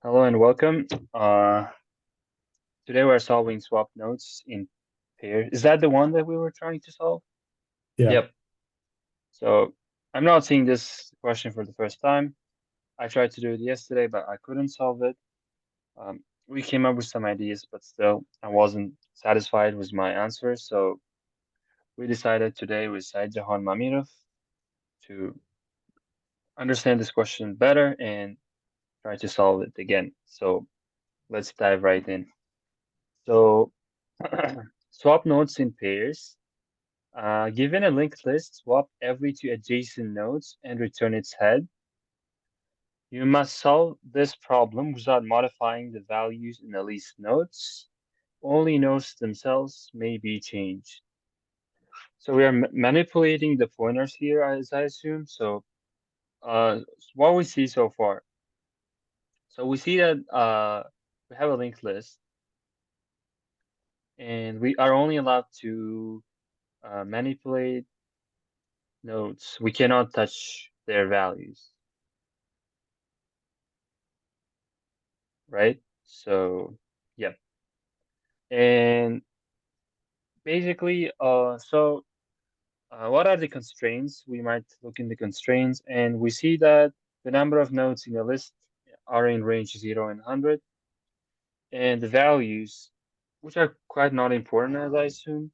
Hello and welcome. Today we're solving swap nodes in pairs. Is that the one that we were trying to solve? Yeah. Yep. So I'm not seeing this question for the first time. I tried to do it yesterday, but I couldn't solve it. We came up with some ideas, but still I wasn't satisfied with my answer. So we decided today with Jahan Mamirov to understand this question better and try to solve it again. So let's dive right in. So swap nodes in pairs. Given a linked list, swap every two adjacent nodes and return its head. You must solve this problem without modifying the values in the least nodes. Only nodes themselves may be changed. So we are manipulating the pointers here, as I assume. So what we see so far. So we see that we have a linked list, and we are only allowed to manipulate nodes. We cannot touch their values, right? So, yeah. And basically, what are the constraints? We might look in the constraints, and we see that the number of nodes in the list are in range 0 and 100, and the values, which are quite not important, as I assume,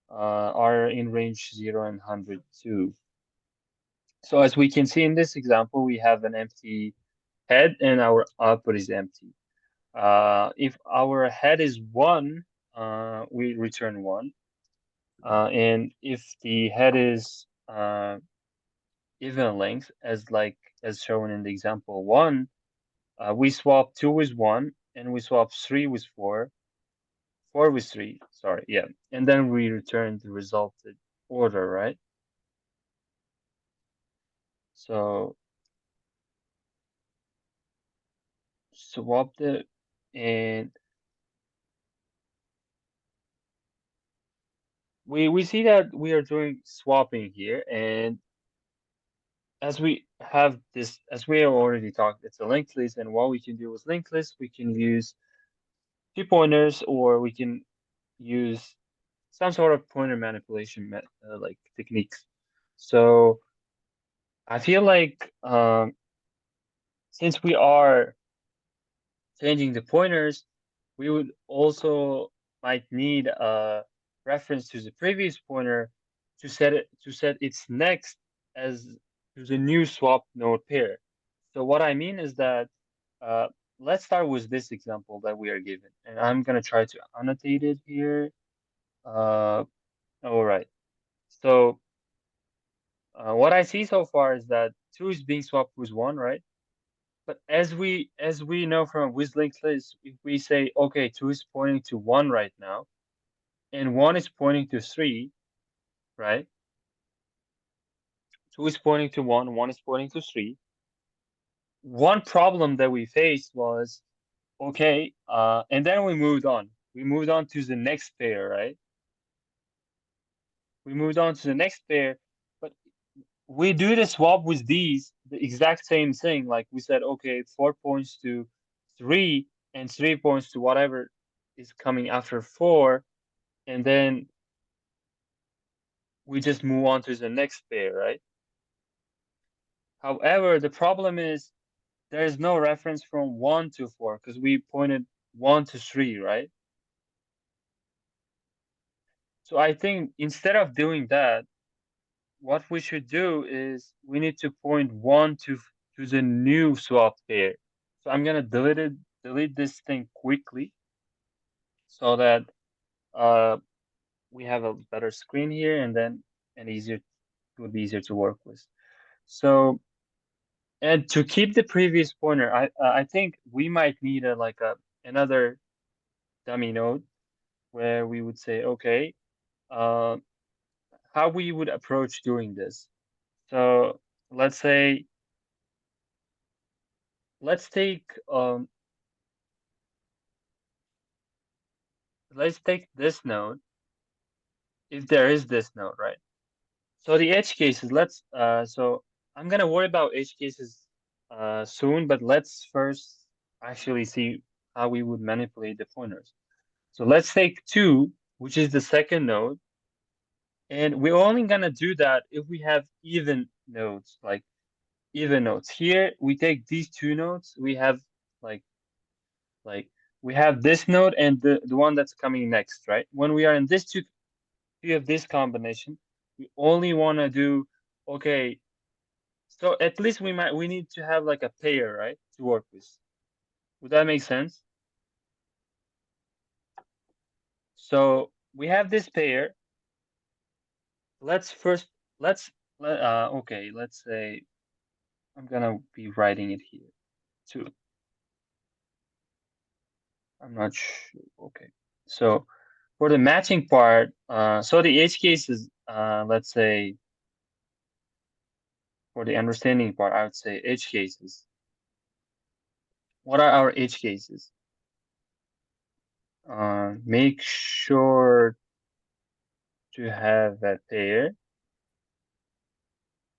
are in range 0 and 100 too. So as we can see in this example, we have an empty head and our output is empty. If our head is 1, we return 1. And if the head is even length, as shown in the example 1, we swap 2 with 1, and we swap 3 with 4, 4 with 3, sorry, yeah. And then we return the resulted order, right? So swap the, and we see that we are doing swapping here, and as we have already talked, it's a linked list, and what we can do with linked list, we can use 2 pointers, or we can use some sort of pointer manipulation like techniques. So I feel like since we are changing the pointers, we would also might need a reference to the previous pointer to set its next as to the new swap node pair. So what I mean is that uh, let's start with this example that we are given, and I'm gonna try to annotate it here. Uh, all right. So what I see so far is that 2 is being swapped with 1, right? But as we know from with linked list, if we say okay, 2 is pointing to 1 right now, and 1 is pointing to 3, right? 2 is pointing to 1, 1 is pointing to 3. One problem that we faced was okay, and then we moved on. We moved on to the next pair, right? We moved on to the next pair, but we do the swap with these, the exact same thing. Like we said, okay, 4 points to 3 and 3 points to whatever is coming after 4, and then we just move on to the next pair, right? However, the problem is there is no reference from 1 to 4 because we pointed 1 to 3, right? So I think instead of doing that, what we should do is we need to point 1 to the new swap pair. So I'm gonna delete this thing quickly so that uh we have a better screen here, and then and easier it would be easier to work with. So, and to keep the previous pointer, I think we might need a another dummy node where we would say, okay, uh, how we would approach doing this. So let's say let's take let's take this node, if there is this node, right? So the edge cases, so I'm gonna worry about edge cases soon, but let's first actually see how we would manipulate the pointers. So let's take 2, which is the second node, and we're only gonna do that if we have even nodes, like even nodes. Here we take these 2 nodes, we have like like we have this node and the one that's coming next, right? When we are in this two of this combination, we only want to do, okay, so at least we need to have like a pair, right, to work with. Would that make sense? So we have this pair. Let's first okay, let's say I'm gonna be writing it here too. I'm not sure. Okay. So for the matching part, so the edge cases, let's say for the understanding part, I would say edge cases. What are our edge cases? Make sure to have that pair,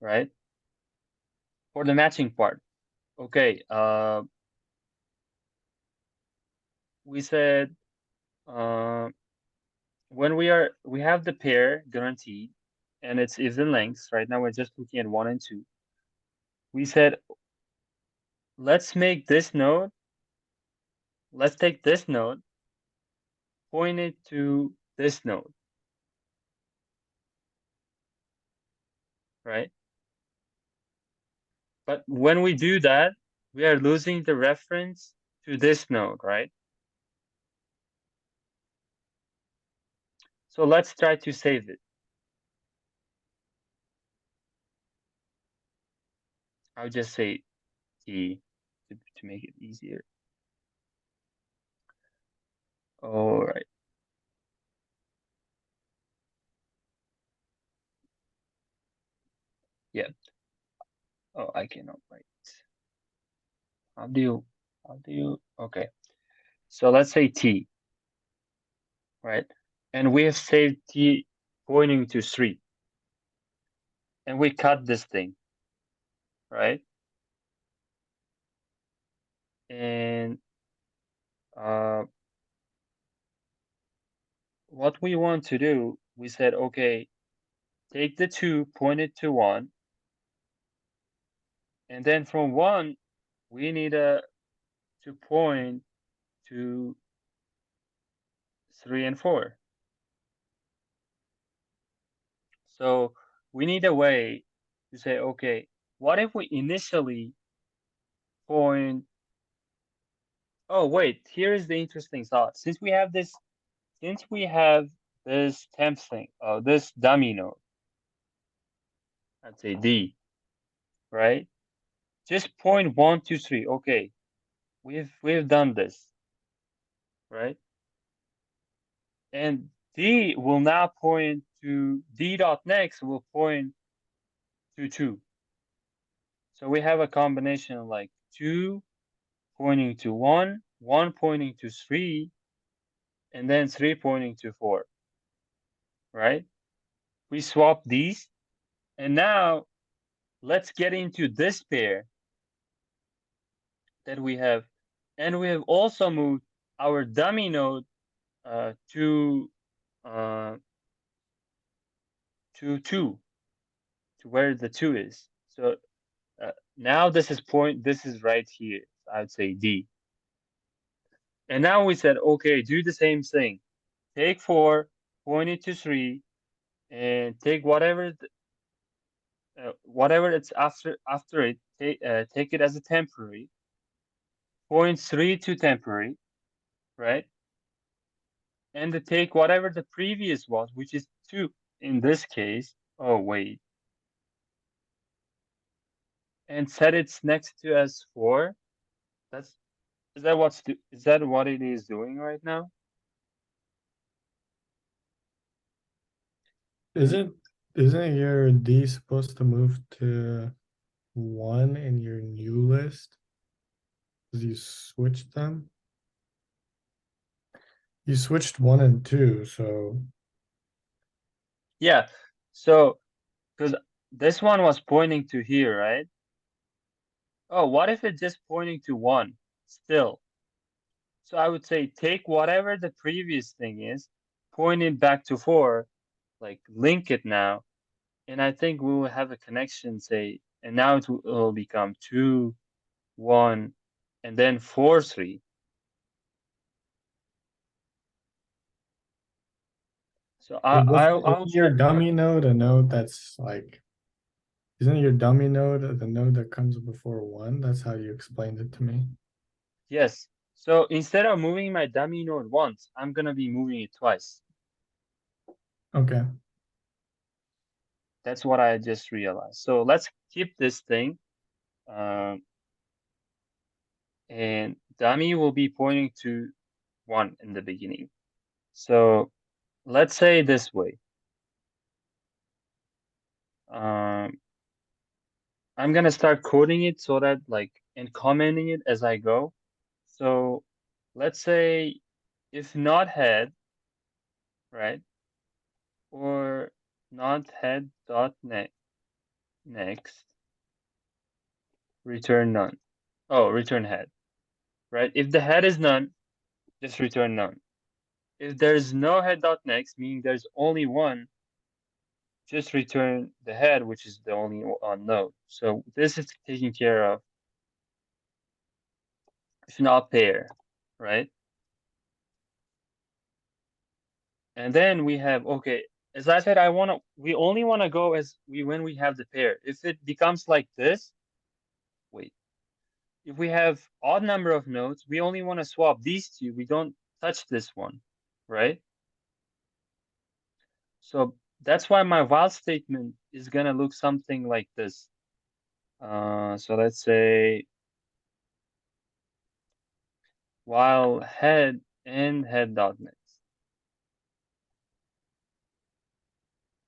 right? For the matching part. Okay, we said uh, when we have the pair guaranteed and it's even lengths. Right now we're just looking at 1 and 2. We said let's make this node, let's take this node, point it to this node, right? But when we do that, we are losing the reference to this node, right? So let's try to save it. I'll just say T to make it easier. All right. Yeah. Oh, I cannot write. How do you? Okay. So let's say T, right? And we have saved T pointing to 3. And we cut this thing, right? And uh, what we want to do, we said, okay, take the 2, point it to 1, and then from 1, we need to point to 3 and 4. So we need a way to say, okay, what if we initially point, oh wait, here is the interesting thought. Since we have this temp thing, this dummy node, let's say D, right? Just point 1, 2, 3. Okay, we've done this, right? And D will now point to D dot next will point to 2. So we have a combination of like 2 pointing to 1, 1 pointing to 3, and then 3 pointing to 4, right? We swap these, and now let's get into this pair that we have, and we have also moved our dummy node to uh, 2 to where the 2 is. So now this is right here. I would say D. And now we said, okay, do the same thing. Take 4, point it to 3, and take whatever it's after it. Take it as a temporary. Point 3 to temporary, right? And to take whatever the previous was, which is 2 in this case. Oh wait, and set it next to as 4. That's is that what it is doing right now? Isn't isn't your D supposed to move to 1 in your new list? Because you switched them? You switched 1 and 2, so Yeah. So because this one was pointing to here, right? Oh, what if it's just pointing to 1? still. So I would say take whatever the previous thing is, point it back to 4, like link it now, and I think we will have a connection, say, and now will become 2, 1, and then 4, 3. So But I'll isn't your check. dummy node a node that's like, isn't your dummy node the node that comes before one? That's how you explained it to me. Yes. So instead of moving my dummy node once, I'm gonna be moving it twice. Okay. That's what I just realized. So let's keep this thing. Um, and dummy will be pointing to 1 in the beginning. So let's say this way. Um, I'm gonna start coding it so that like and commenting it as I go. So let's say if not head, right? Or not head dot next, return none. Oh, return head, right? If the head is none, just return none. If there's no head dot next, meaning there's only one, just return the head, which is the only node. So this is taken care of if not pair, right? And then we have, okay, as I said, we only wanna go as when we have the pair. If it becomes like this, wait, if we have odd number of nodes, we only wanna swap these two. We don't touch this one, right? So that's why my while statement is gonna look something like this. So let's say while head and head dot next.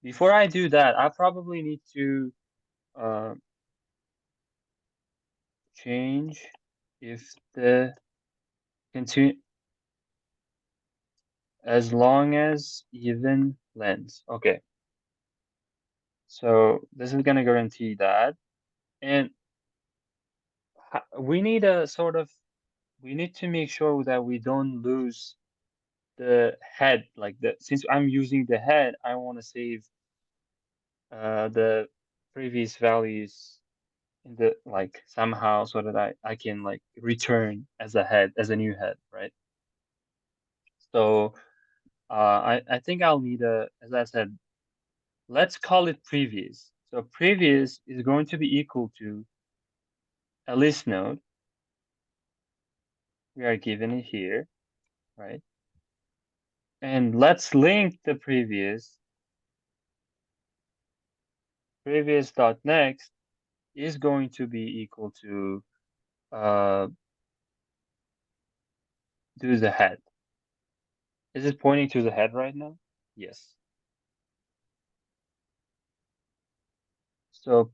Before I do that, I probably need to uh, change if the continue as long as even length. Okay, so this is gonna guarantee that, and we need a sort of we need to make sure that we don't lose the head, like the since I'm using the head, I want to save the previous values in the like somehow so that I can like return as a head as a new head, right? So I think I'll need a, as I said, let's call it previous. So previous is going to be equal to a list node. We are given it here, right? And let's link the previous dot next is going to be equal to uh do the head. Is it pointing to the head right now? Yes. So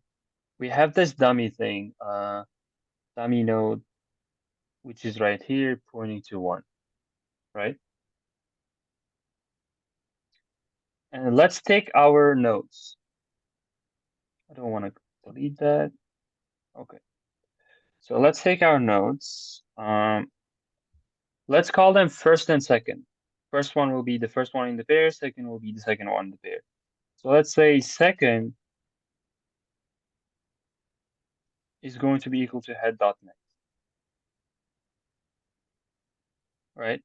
we have this dummy thing, dummy node, which is right here pointing to 1, right? And let's take our nodes. I don't want to delete that. Okay. So let's take our nodes. Let's call them first and second. First one will be the first one in the pair, second will be the second one in the pair. So let's say second is going to be equal to head dot next, right?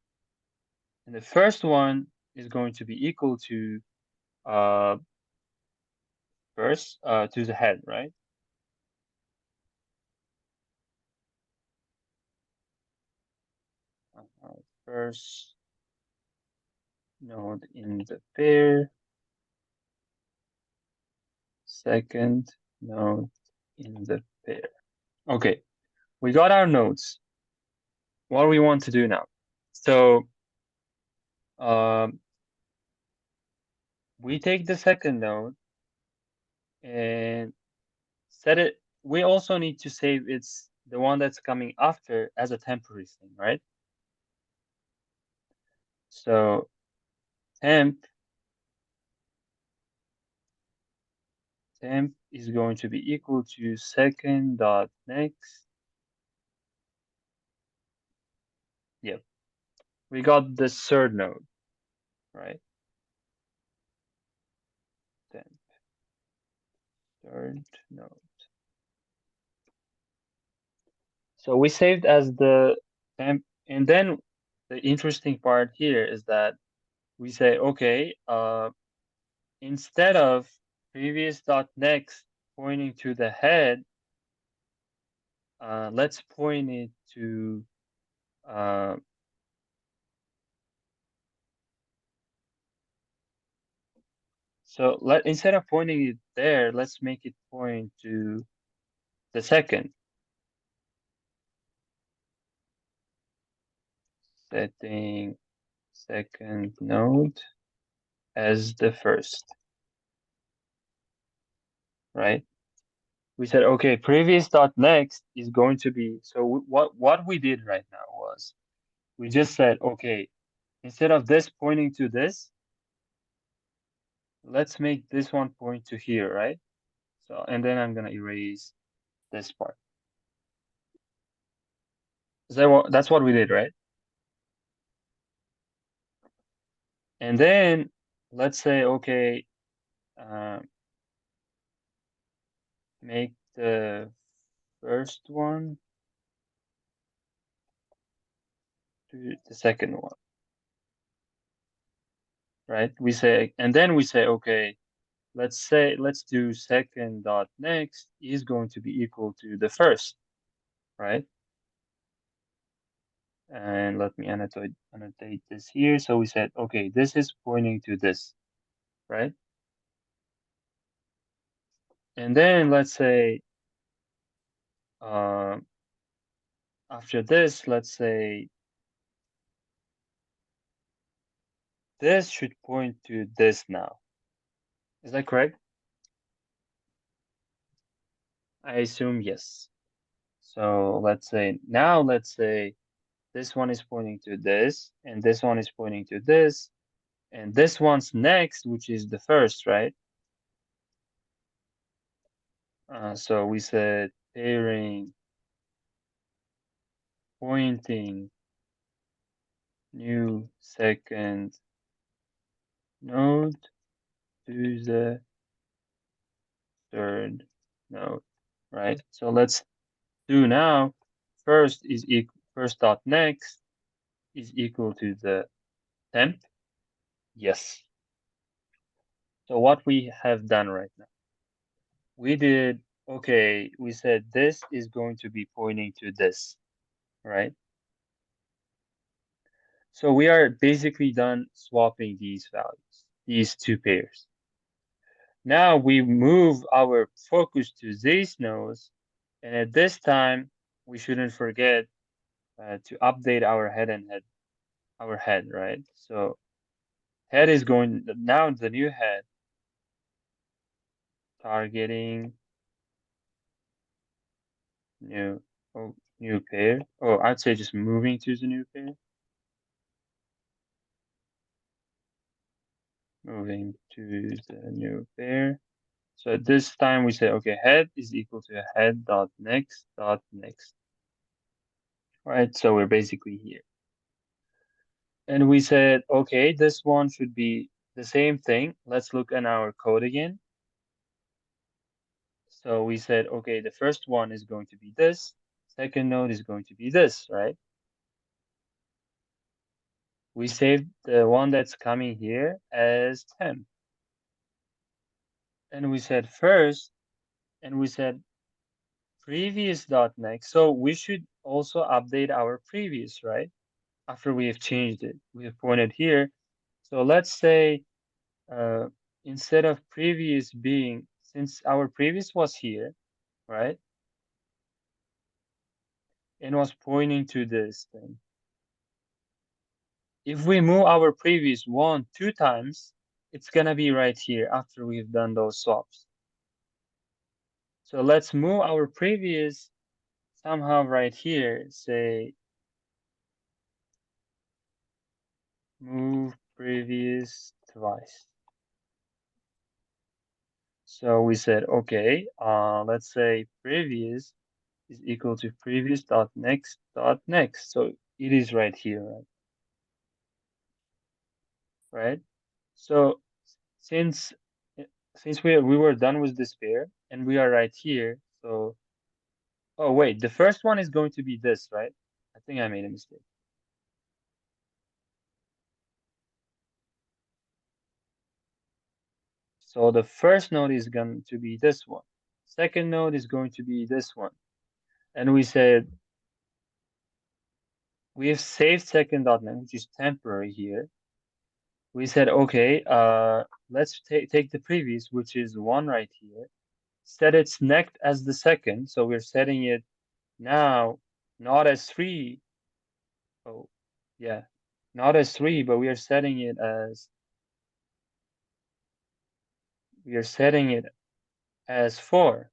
And the first one is going to be equal to uh first to the head, right? First node in the pair, second node in the pair. Okay, we got our nodes. What do we want to do now? So um, we take the second node and set it. We also need to save it's the one that's coming after as a temporary thing, right? So temp is going to be equal to second dot next Yep. We got the third node, right? Then third node. So we saved as the temp, and then the interesting part here is that we say, okay, instead of previous dot next pointing to the head, let's point it to uh, so let instead of pointing it there, let's make it point to the second. Setting second node as the first, right? We said, okay, previous dot next is going to be, so what we did right now was we just said, okay, instead of this pointing to this, let's make this one point to here, right? So, and then I'm gonna erase this part. Is that that's what we did, right? And then let's say, okay, uh, make the first one to the second one, right? We say, and then we say, okay, let's do second dot next is going to be equal to the first, right? And let me annotate this here. So we said, okay, this is pointing to this, right? And then let's say, uh, after this, let's say this should point to this now. Is that correct? I assume yes. So let's say now, let's say this one is pointing to this, and this one is pointing to this, and this one's next, which is the first, right? So we said pairing, pointing, new second node to the third node, right? So let's do now. First dot next is equal to the temp. Yes. So what we have done right now, we did, okay, we said this is going to be pointing to this, right? So we are basically done swapping these values, these two pairs. Now we move our focus to these nodes, and at this time, we shouldn't forget to update our head, right? So head is going, now the new head, targeting new, new pair. Oh, I'd say just moving to the new pair. Moving to the new pair. So at this time we say, okay, head is equal to head dot next dot next. Right, so we're basically here. And we said, okay, this one should be the same thing. Let's look at our code again. So we said, okay, the first one is going to be this. Second node is going to be this, right? We saved the one that's coming here as temp. And we said first, and we said previous dot next. So we should also update our previous, right? After we have changed it, we have pointed here. So let's say uh, instead of previous being, since our previous was here, right? And was pointing to this thing. If we move our previous one, two times, it's gonna be right here after we've done those swaps. So let's move our previous somehow right here, say move previous twice. So we said, okay, let's say previous is equal to previous dot next dot next. So it is right here, right? Right? So since since we were done with this pair and we are right here, so oh wait, the first one is going to be this, right? I think I made a mistake. So the first node is going to be this one. Second node is going to be this one. And we said we have saved second dot name, which is temporary here. We said, okay, let's take the previous, which is one right here, set its next as the second. So we're setting it now not as three. Oh, yeah, not as three, but we are setting it as four.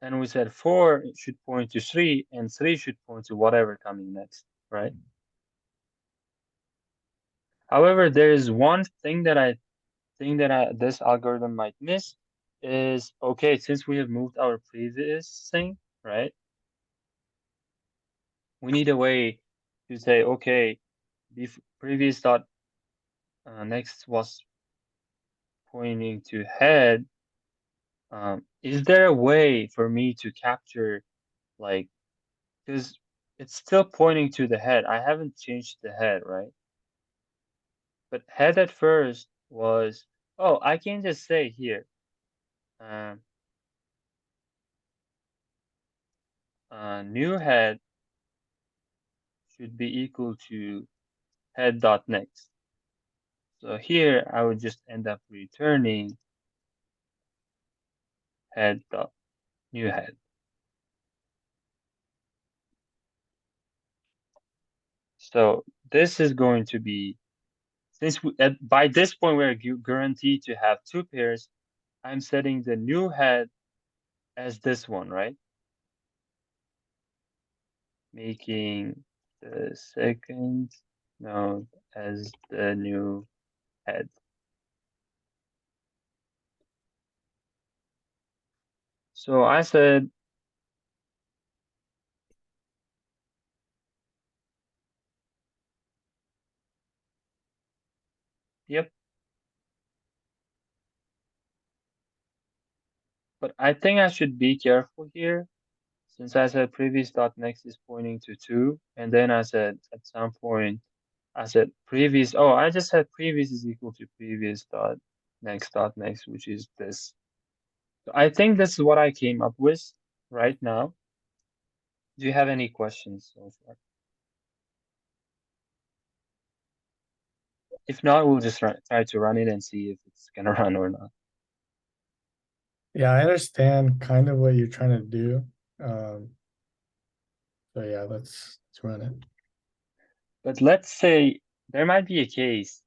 And we said four should point to three, and three should point to whatever coming next, right? However, there is one thing that I think that this algorithm might miss is, okay, since we have moved our previous thing, right? We need a way to say, okay, the previous dot next was pointing to head. Is there a way for me to capture, like, because it's still pointing to the head. I haven't changed the head, right? But head at first was, oh, I can just say here, um, new head should be equal to head dot next. So here I would just end up returning head dot new head. So this is going to be, since by this point we're guaranteed to have two pairs, I'm setting the new head as this one, right? Making the second node as the new head. So I said, yep, but I think I should be careful here since I said previous dot next is pointing to two, and then I said at some point I said previous. Oh, I just said previous is equal to previous dot next, which is this. So I think this is what I came up with right now. Do you have any questions so far? If not, we'll just try to run it and see if it's gonna run or not. Yeah, I understand kind of what you're trying to do. Um, so yeah, let's run it. But let's say there might be a case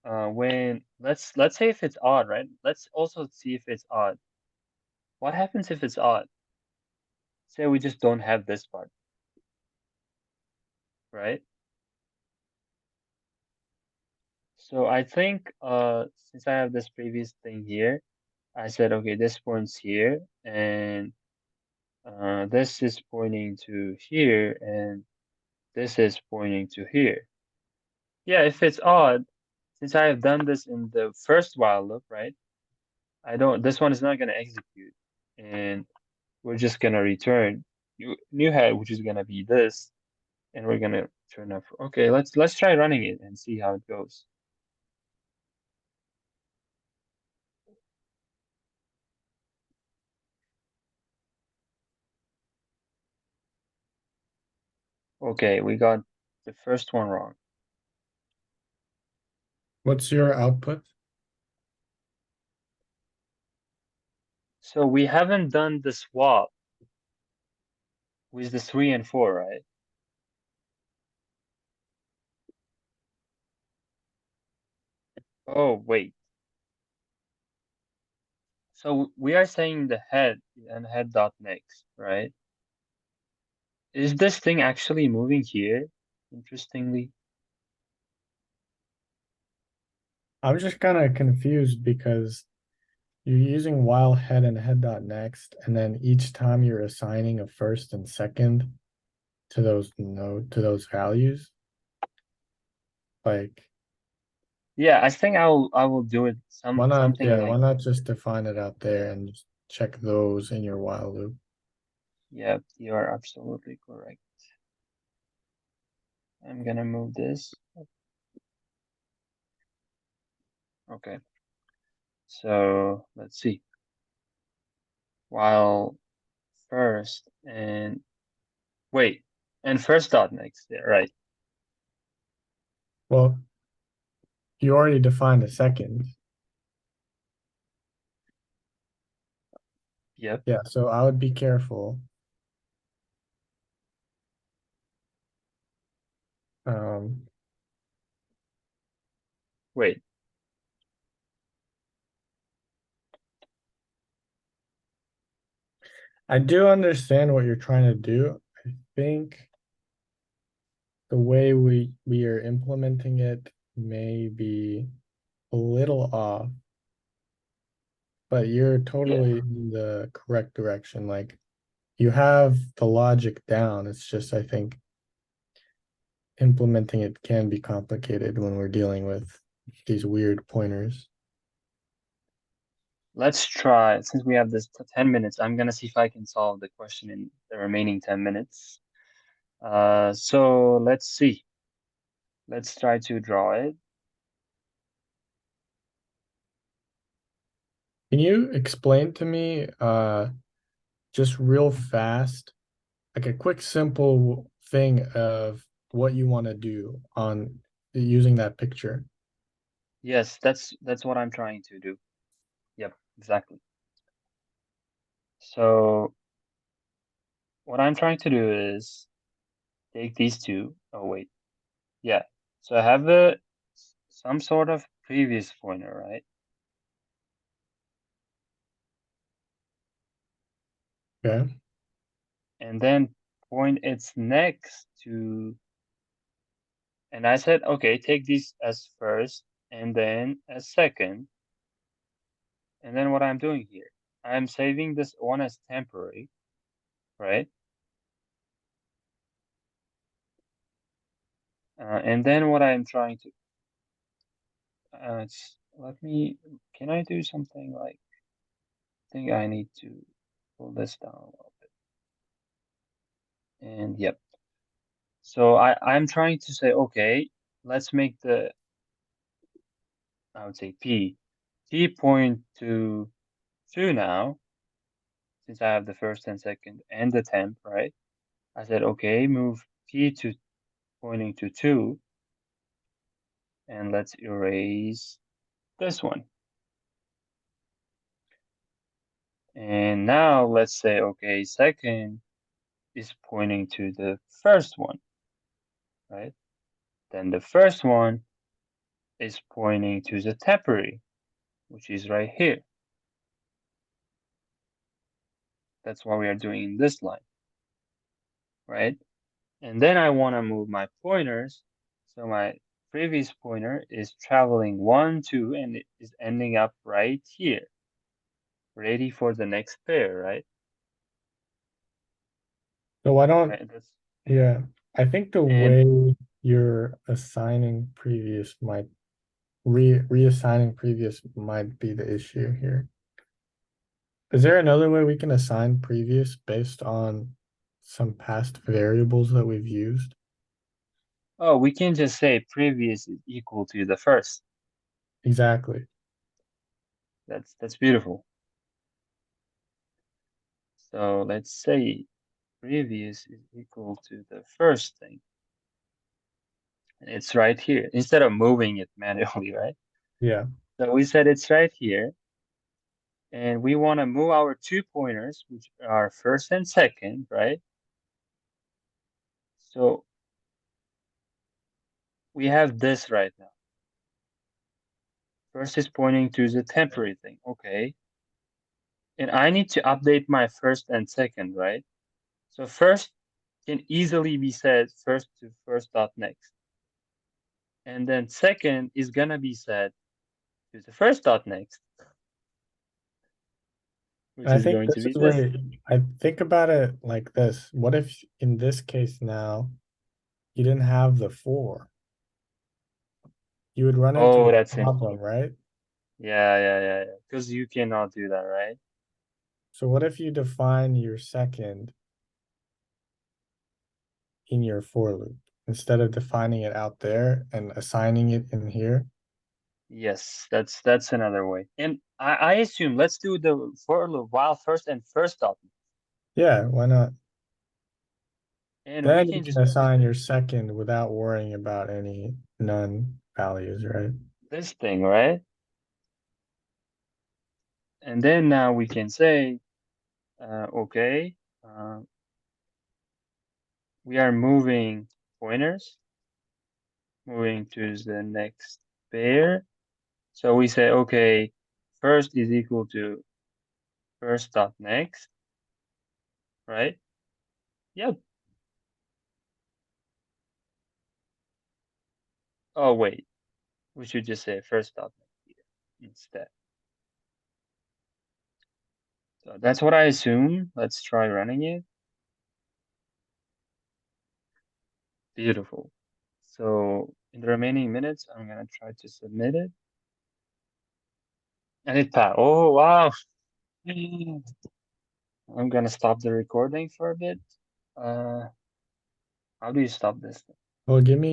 when let's say if it's odd, right? Let's also see if it's odd. What happens if it's odd? Say we just don't have this part, right? So I think since I have this previous thing here, I said okay, this points here, and this is pointing to here, and this is pointing to here. Yeah, if it's odd, since I have done this in the first while loop, right? I don't. This one is not gonna execute, and we're just gonna return new head, which is gonna be this, and we're gonna turn up. Okay, let's try running it and see how it goes. Okay, we got the first one wrong. What's your output? So we haven't done the swap with the 3 and 4, right? Oh, wait. So we are saying the head and head dot next, right? Is this thing actually moving here? Interestingly. I'm just kind of confused because you're using while head and head dot next, and then each time you're assigning a first and second to those values? Like, Yeah, I think I will do it why not, something yeah, like, why not just define it out there and just check those in your while loop? yeah, you are absolutely correct. I'm gonna move this. Okay, so let's see. While first and wait, and first dot next, yeah, right. Well, you already defined a second. Yep. Yeah, so I would be careful. Um, Wait. I do understand what you're trying to do. I think the way we are implementing it may be a little off, but you're Yeah. totally in the correct direction. Like you have the logic down. It's just I think implementing it can be complicated when we're dealing with these weird pointers. Let's try. Since we have this 10 minutes, I'm gonna see if I can solve the question in the remaining 10 minutes. So let's see. Let's try to draw it. Can you explain to me just real fast, like a quick simple thing of what you want to do on using that picture? Yes, that's what I'm trying to do. Yep, exactly. So what I'm trying to do is take these two. Oh wait, yeah. So I have some sort of previous pointer, right? Okay. And then point its next to, and I said, okay, take these as first and then as second. And then what I'm doing here, I'm saving this one as temporary, right? And then what I'm trying to, let me, can I do something like, I think I need to pull this down a little bit. And yep. So I'm trying to say, okay, let's make the, I would say T point to 2 now, since I have the first and second and the temp, right? I said, okay, move P to pointing to 2, and let's erase this one. And now let's say, okay, second is pointing to the first one, right? Then the first one is pointing to the temporary, which is right here. That's what we are doing in this line, right? And then I want to move my pointers. So my previous pointer is traveling 1, 2, and it is ending up right here, ready for the next pair, right? So I don't, Right. That's yeah, I think the and way you're assigning previous might reassigning previous might be the issue here. Is there another way we can assign previous based on some past variables that we've used? oh, we can just say previous is equal to the first. Exactly. That's beautiful. So let's say previous is equal to the first thing. And it's right here instead of moving it manually, right? Yeah. So we said it's right here. And we want to move our 2 pointers, which are first and second, right? So we have this right now. First is pointing to the temporary thing, okay. And I need to update my first and second, right? So first can easily be said first to first dot next. And then second is gonna be said to the first dot next. And which I is think going to this be is this. where I think about it like this. What if in this case now you didn't have the four? You would run into Oh, a that's it. problem, right? Yeah. Because you cannot do that, right? So what if you define your second in your for loop instead of defining it out there and assigning it in here? Yes, that's another way. And I assume let's do the for loop while first and first dot, Yeah, why not? and we Then you can can just do assign your second without worrying about any none values, right? this thing, right? And then now we can say, okay, uh, we are moving pointers, moving to the next pair. So we say, okay, first is equal to first dot next, right? Yep. Oh, wait, we should just say first dot next here instead. So that's what I assume. Let's try running it. Beautiful. So in the remaining minutes, I'm gonna try to submit it. And it passed. Oh, wow. I'm gonna stop the recording for a bit. Uh, how do you stop this? Well, give me